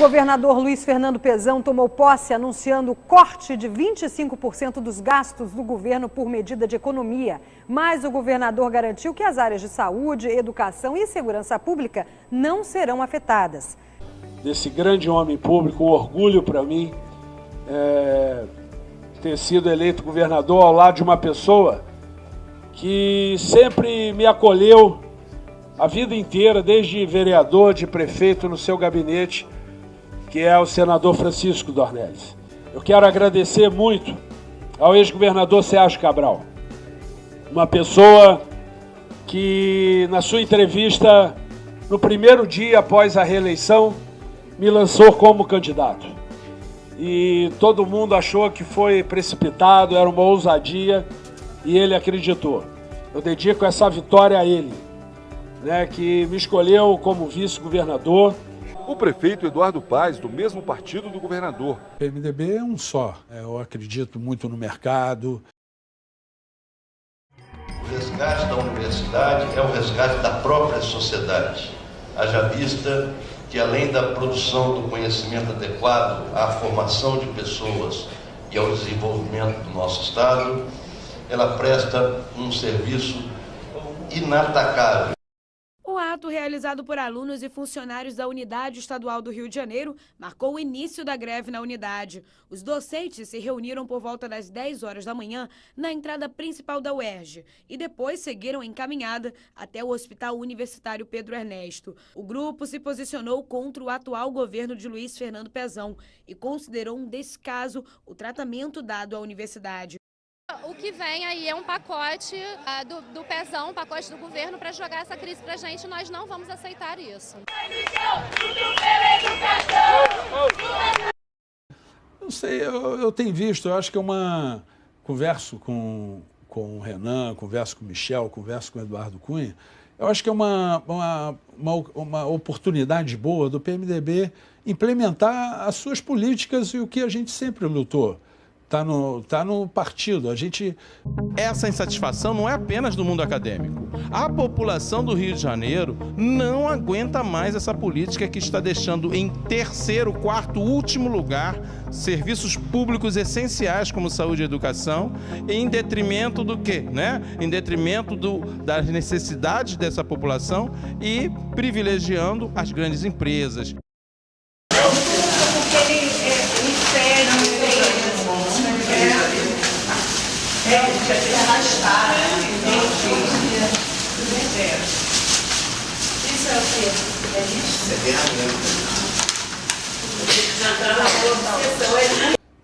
governador Luiz Fernando Pezão tomou posse anunciando corte de 25% dos gastos do governo por medida de economia. Mas o governador garantiu que as áreas de saúde, educação e segurança pública não serão afetadas. Desse grande homem público, um orgulho para mim ter sido eleito governador ao lado de uma pessoa que sempre me acolheu a vida inteira, desde vereador, de prefeito, no seu gabinete, que é o senador Francisco Dornelles. Eu quero agradecer muito ao ex-governador Sérgio Cabral, uma pessoa que, na sua entrevista, no primeiro dia após a reeleição, me lançou como candidato. E todo mundo achou que foi precipitado, era uma ousadia, e ele acreditou. Eu dedico essa vitória a ele, que me escolheu como vice-governador. O prefeito Eduardo Paes, do mesmo partido do governador. O PMDB é um só. Eu acredito muito no mercado. O resgate da universidade é o resgate da própria sociedade. Haja vista que, além da produção do conhecimento adequado à formação de pessoas e ao desenvolvimento do nosso Estado, ela presta um serviço inatacável. O ato, realizado por alunos e funcionários da Unidade Estadual do Rio de Janeiro, marcou o início da greve na unidade. Os docentes se reuniram por volta das 10 horas da manhã na entrada principal da UERJ e depois seguiram em caminhada até o Hospital Universitário Pedro Ernesto. O grupo se posicionou contra o atual governo de Luiz Fernando Pezão e considerou um descaso o tratamento dado à universidade. O que vem aí é um pacote do Pezão, um pacote do governo para jogar essa crise para a gente. Nós não vamos aceitar isso. Não sei, eu tenho visto, eu acho que converso com o Renan, converso com o Michel, converso com o Eduardo Cunha, eu acho que é uma oportunidade boa do PMDB implementar as suas políticas e o que a gente sempre lutou. Tá no partido. Essa insatisfação não é apenas do mundo acadêmico. A população do Rio de Janeiro não aguenta mais essa política que está deixando em terceiro, quarto, último lugar serviços públicos essenciais como saúde e educação, em detrimento do quê? Em detrimento das necessidades dessa população e privilegiando as grandes empresas.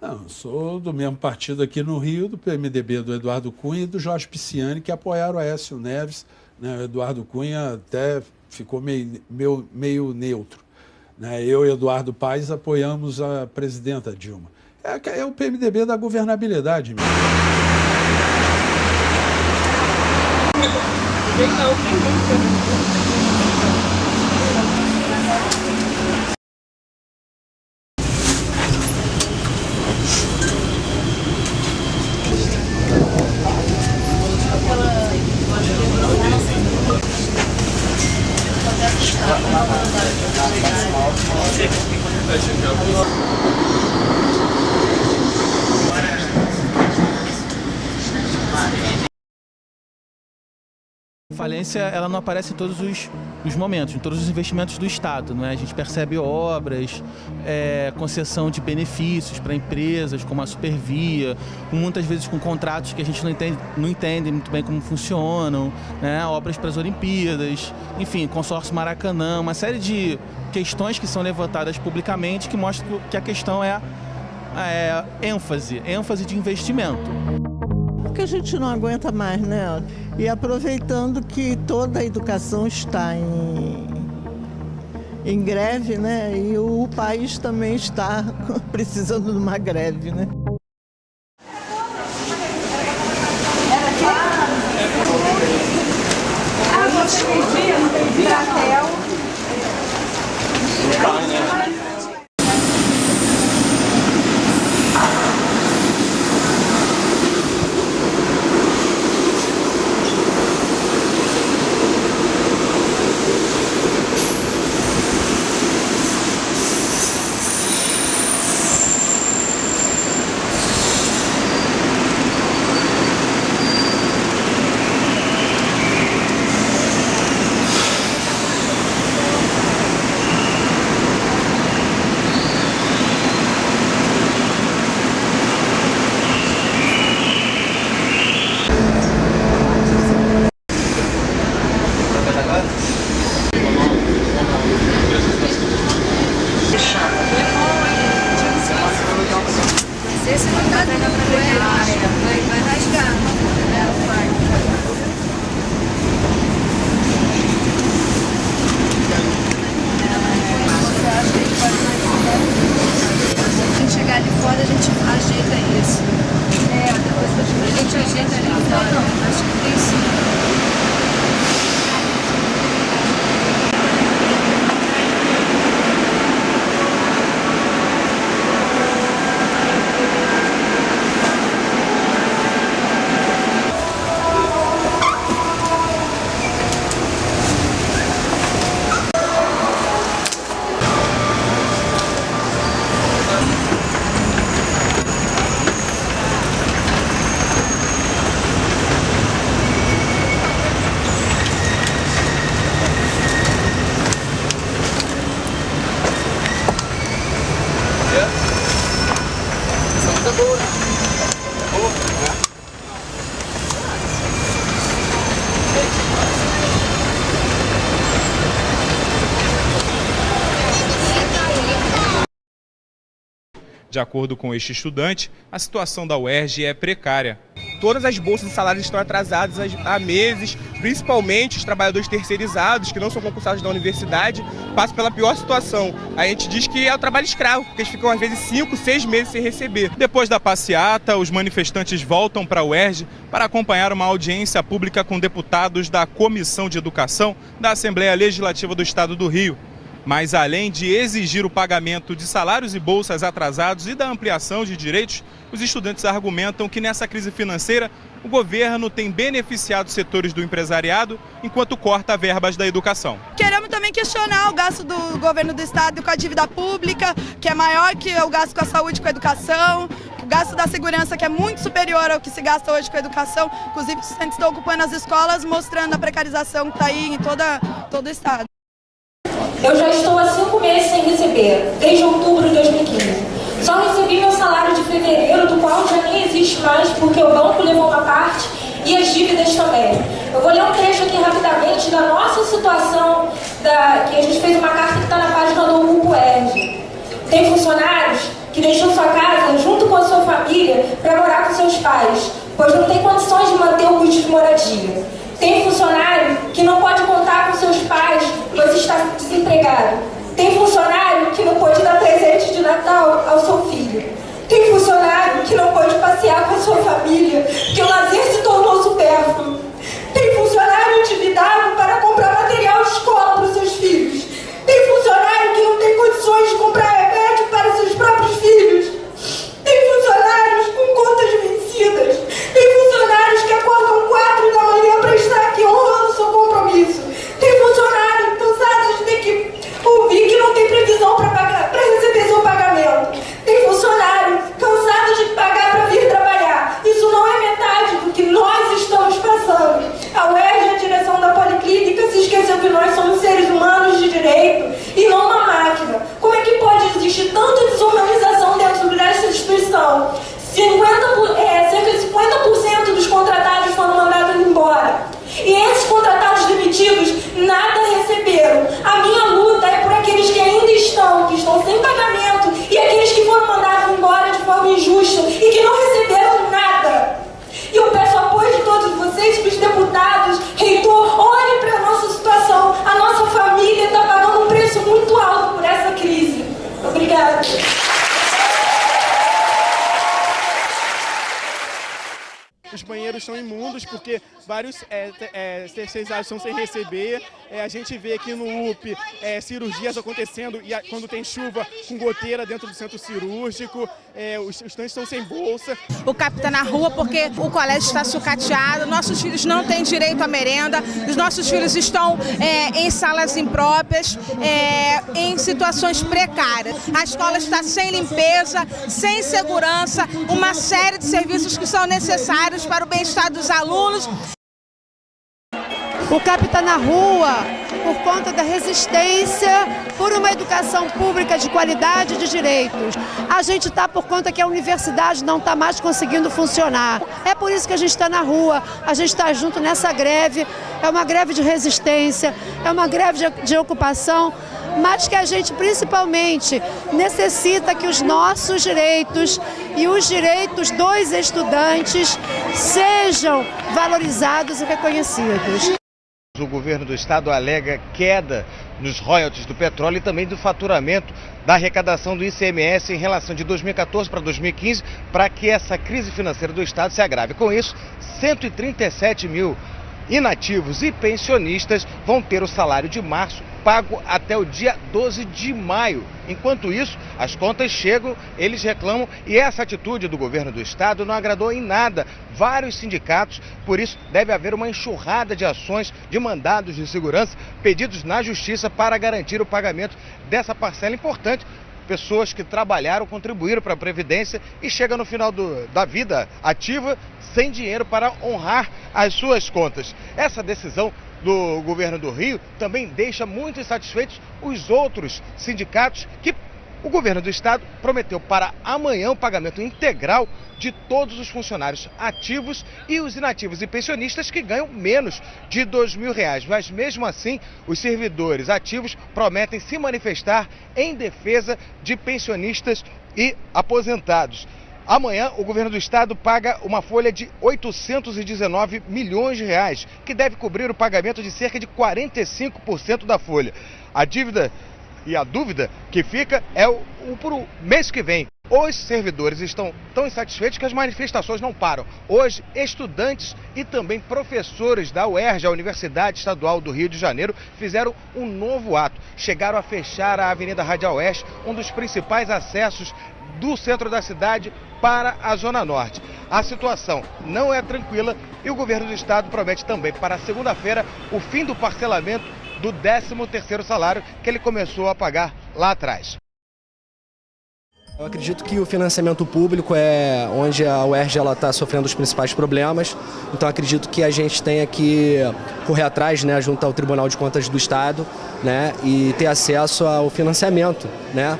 Não, eu sou do mesmo partido aqui no Rio, do PMDB do Eduardo Cunha e do Jorge Pisciani, que apoiaram o Aécio Neves. O Eduardo Cunha até ficou meio neutro. Eu e Eduardo Paes apoiamos a presidenta Dilma. É o PMDB da governabilidade mesmo. A falência ela não aparece em todos os momentos, em todos os investimentos do Estado. A gente percebe obras, concessão de benefícios para empresas, como a Supervia, muitas vezes com contratos que a gente não entende muito bem como funcionam, obras para as Olimpíadas, enfim, consórcio Maracanã, uma série de questões que são levantadas publicamente que mostram que a questão é ênfase de investimento. Porque a gente não aguenta mais, E aproveitando que toda a educação está em greve, E o país também está precisando de uma greve, Você pedia, não pedia, Raquel? Vai rasgar. Quando chegar ali fora, a gente ajeita isso. Depois a gente ajeita ali fora. Acho que tem sim. De acordo com este estudante, a situação da UERJ é precária. Todas as bolsas de salários estão atrasadas há meses, principalmente os trabalhadores terceirizados, que não são concursados da universidade, passam pela pior situação. A gente diz que é o trabalho escravo, porque eles ficam às vezes 5, 6 meses sem receber. Depois da passeata, os manifestantes voltam para a UERJ para acompanhar uma audiência pública com deputados da Comissão de Educação da Assembleia Legislativa do Estado do Rio. Mas além de exigir o pagamento de salários e bolsas atrasados e da ampliação de direitos, os estudantes argumentam que nessa crise financeira o governo tem beneficiado setores do empresariado enquanto corta verbas da educação. Queremos também questionar o gasto do governo do estado com a dívida pública, que é maior que o gasto com a saúde e com a educação, o gasto da segurança, que é muito superior ao que se gasta hoje com a educação. Inclusive, os estudantes estão ocupando as escolas, mostrando a precarização que está aí em todo o estado. Eu já estou há 5 meses sem receber, desde outubro de 2015. Só recebi meu salário de fevereiro, do qual já nem existe mais, porque o banco levou uma parte e as dívidas também. Eu vou ler um trecho aqui rapidamente da nossa situação, que a gente fez uma carta que está na página do Grupo UERJ. Tem funcionários que deixam sua casa junto com a sua família para morar com seus pais, pois não tem condições de manter o custo de moradia. Tem funcionário que não pode contar com seus pais, pois está desempregado. Tem funcionário que não pode dar presente de Natal ao seu filho. Tem funcionário que não pode passear com a sua família, porque o lazer se tornou supérfluo. Tem funcionário endividado para comprar material de escola para os seus filhos. Tem funcionário que não tem condições de comprar remédio para os seus próprios filhos. Tem funcionários com contas vencidas. Tem funcionários que acordam 4 da manhã para estar aqui honrando o seu compromisso. Tem funcionários cansados de ter que ouvir que não tem previsão para receber seu pagamento. Tem funcionário cansado de pagar para vir trabalhar. Isso não é metade do que nós estamos passando. A UERJ, a direção da Policlínica, se esqueceu que nós somos seres humanos de direito e não uma máquina. Como é que pode existir tanta desorganização dentro dessa instituição? Cerca de 50% dos contratados foram mandados embora. E esses contratados demitidos nada receberam. A minha luta é por aqueles que ainda estão sem pagamento, e aqueles que foram mandados embora de forma injusta e que não receberam nada. E eu peço apoio de todos vocês, os deputados, reitor, olhem para a nossa situação. A nossa família está pagando um preço muito alto por essa crise. Obrigada. Os banheiros estão imundos porque vários terceirizados estão sem receber. A gente vê aqui no UP cirurgias acontecendo e quando tem chuva com goteira dentro do centro cirúrgico. Os estudantes estão sem bolsa. O CAP está na rua porque o colégio está sucateado, nossos filhos não têm direito à merenda, os nossos filhos estão em salas impróprias, em situações precárias. A escola está sem limpeza, sem segurança, uma série de serviços que são necessários para o bem-estar dos alunos. O CAP está na rua por conta da resistência por uma educação pública de qualidade e de direitos. A gente está por conta que a universidade não está mais conseguindo funcionar. É por isso que a gente está na rua, a gente está junto nessa greve. É uma greve de resistência, é uma greve de ocupação. mas que a gente principalmente necessita que os nossos direitos e os direitos dos estudantes sejam valorizados e reconhecidos. O governo do estado alega queda nos royalties do petróleo e também do faturamento da arrecadação do ICMS em relação de 2014 para 2015, para que essa crise financeira do estado se agrave. Com isso, 137 mil inativos e pensionistas vão ter o salário de março pago até o dia 12 de maio. Enquanto isso, as contas chegam, eles reclamam, e essa atitude do governo do estado não agradou em nada vários sindicatos. Por isso, deve haver uma enxurrada de ações, de mandados de segurança pedidos na justiça para garantir o pagamento dessa parcela importante. Pessoas que trabalharam, contribuíram para a Previdência e chegam no final da vida ativa sem dinheiro para honrar as suas contas. Essa decisão do governo do Rio também deixa muito insatisfeitos os outros sindicatos, que o governo do estado prometeu para amanhã o pagamento integral de todos os funcionários ativos e os inativos e pensionistas que ganham menos de R$2.000. Mas mesmo assim, os servidores ativos prometem se manifestar em defesa de pensionistas e aposentados. Amanhã, o governo do estado paga uma folha de 819 milhões de reais, que deve cobrir o pagamento de cerca de 45% da folha. A dívida e a dúvida que fica é para o mês que vem. Os servidores estão tão insatisfeitos que as manifestações não param. Hoje, estudantes e também professores da UERJ, a Universidade Estadual do Rio de Janeiro, fizeram um novo ato. Chegaram a fechar a Avenida Radial Oeste, um dos principais acessos do centro da cidade para a Zona Norte. A situação não é tranquila e o governo do estado promete também para segunda-feira o fim do parcelamento do 13º salário que ele começou a pagar lá atrás. Eu acredito que o financiamento público é onde a UERJ está sofrendo os principais problemas, então acredito que a gente tenha que correr atrás, né, junto ao Tribunal de Contas do Estado, né, e ter acesso ao financiamento, né,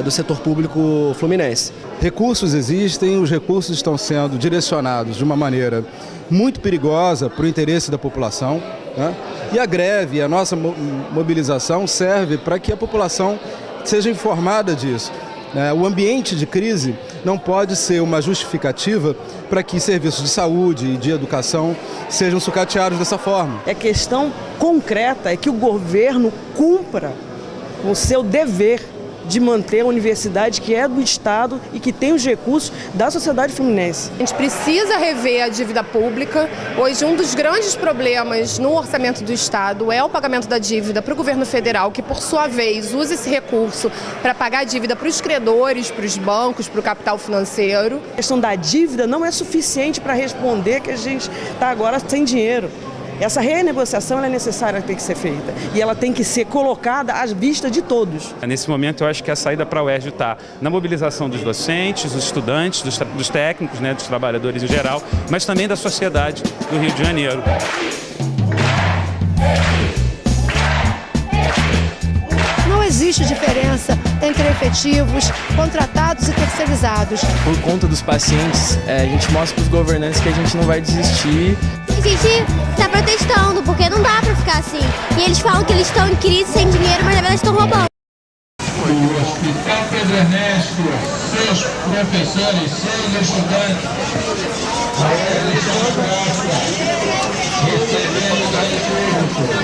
do setor público fluminense. Recursos existem, os recursos estão sendo direcionados de uma maneira muito perigosa para o interesse da população, né? E a greve, a nossa mobilização serve para que a população seja informada disso. O ambiente de crise não pode ser uma justificativa para que serviços de saúde e de educação sejam sucateados dessa forma. A questão concreta é que o governo cumpra o seu dever de manter a universidade que é do Estado e que tem os recursos da sociedade fluminense. A gente precisa rever a dívida pública. Hoje, um dos grandes problemas no orçamento do Estado é o pagamento da dívida para o governo federal, que, por sua vez, usa esse recurso para pagar a dívida para os credores, para os bancos, para o capital financeiro. A questão da dívida não é suficiente para responder que a gente está agora sem dinheiro. Essa renegociação ela é necessária, tem que ser feita e ela tem que ser colocada à vista de todos. Nesse momento eu acho que a saída para a UERJ está na mobilização dos docentes, dos estudantes, dos técnicos, né, dos trabalhadores em geral, mas também da sociedade do Rio de Janeiro. Não existe diferença entre efetivos, contratados e terceirizados. Por conta dos pacientes, a gente mostra para os governantes que a gente não vai desistir. A gente está protestando, porque não dá para ficar assim. E eles falam que eles estão em crise, sem dinheiro, mas na verdade estão roubando. O Hospital Pedro Ernesto, seus professores, seus estudantes, eles são graças, recebendo da público.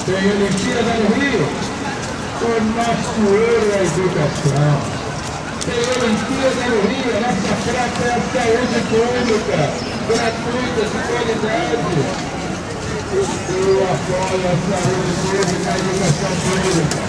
Tem Olimpíada no Rio, o nosso ouro é a educação. Tem Olimpíada no Rio, a nossa prata é a saúde pública, gratuita, de qualidade. Eu apoio a saúde pública e a educação pública.